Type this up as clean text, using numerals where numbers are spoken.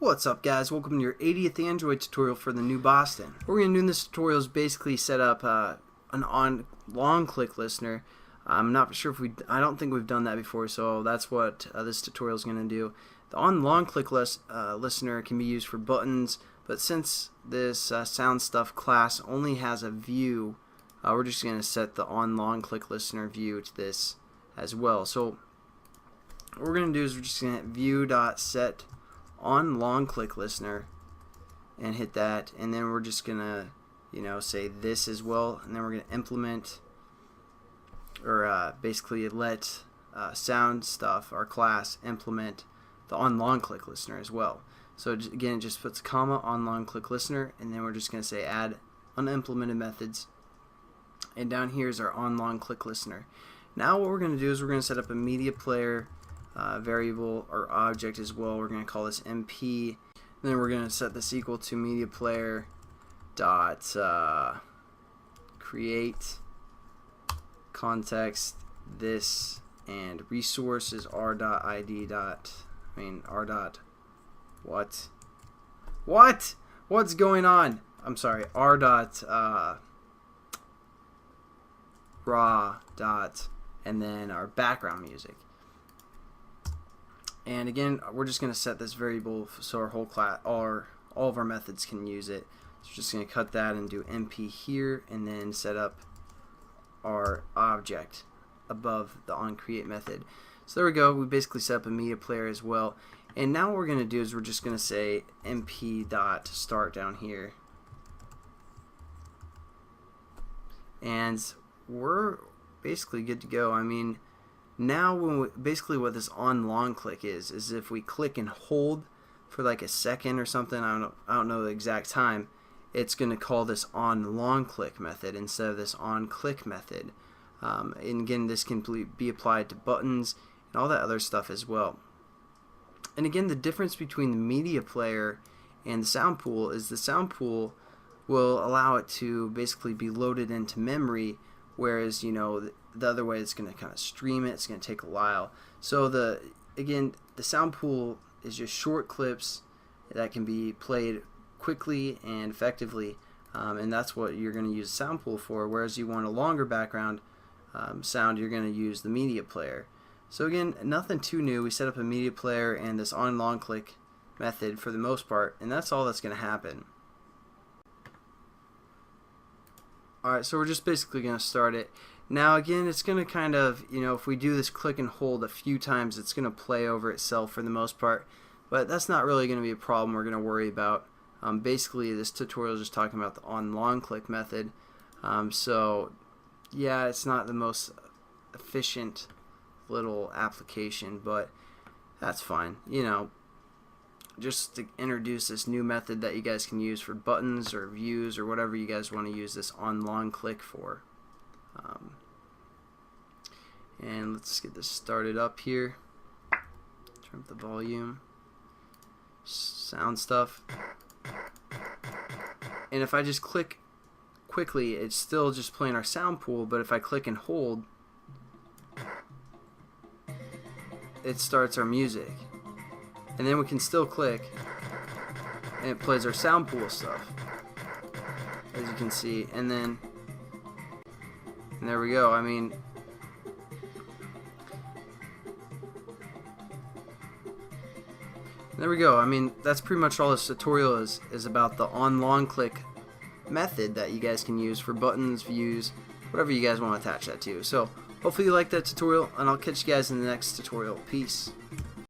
What's up, guys? Welcome to your 80th Android tutorial for the new Boston. What we're going to do in this tutorial is basically set up an OnLongClick listener. I'm not sure if I don't think we've done that before, so that's what this tutorial is going to do. The OnLongClick listener can be used for buttons, but since this sound stuff class only has a view, we're just going to set the OnLongClick listener view to this as well. So what we're going to do is we're just going to hit view.set OnLongClick listener and hit that, and then we're just gonna say this as well, and then we're gonna implement or basically let sound stuff, our class, implement the OnLongClick listener as well. So again, it just puts a comma OnLongClick listener, and then we're just gonna say add unimplemented methods, and down here is our OnLongClick listener. Now what we're gonna do is we're gonna set up a media player variable or object as well. We're going to call this MP. Then we're going to set this equal to media player dot create context this, and resources r dot id dot r dot what's going on? I'm sorry, r dot raw dot, and then our background music. And again, we're just going to set this variable so our whole class, all of our methods can use it. So we're just going to cut that and do MP here, and then set up our object above the onCreate method. So there we go. We basically set up a media player as well. And now what we're going to do is we're just going to say MP.start down here. And we're basically good to go. Now, basically what this OnLongClick is if we click and hold for like a second or something, I don't know the exact time, it's going to call this OnLongClick method instead of this OnClick method. And again, this can be applied to buttons and all that other stuff as well. And again, the difference between the media player and the sound pool is the sound pool will allow it to basically be loaded into memory, whereas the other way it's going to kind of stream it. It's going to take a while. So again, the sound pool is just short clips that can be played quickly and effectively, and that's what you're going to use the sound pool for. Whereas you want a longer background sound, you're going to use the media player. So again, nothing too new. We set up a media player and this OnLongClick method for the most part, and that's all that's going to happen. Alright, so we're just basically going to start it. Now again, it's going to kind of, if we do this click and hold a few times, it's going to play over itself for the most part. But that's not really going to be a problem we're going to worry about. Basically, this tutorial is just talking about the OnLongClick method. So yeah, it's not the most efficient little application, but that's fine. Just to introduce this new method that you guys can use for buttons or views or whatever you guys want to use this OnLongClick for. And let's get this started up here. Turn up the volume. Sound stuff. And if I just click quickly, it's still just playing our sound pool, but if I click and hold, it starts our music. And then we can still click and it plays our sound pool stuff, as you can see. And there we go. There we go. That's pretty much all this tutorial is about the OnLongClick method that you guys can use for buttons, views, whatever you guys want to attach that to. So hopefully you liked that tutorial, and I'll catch you guys in the next tutorial. Peace.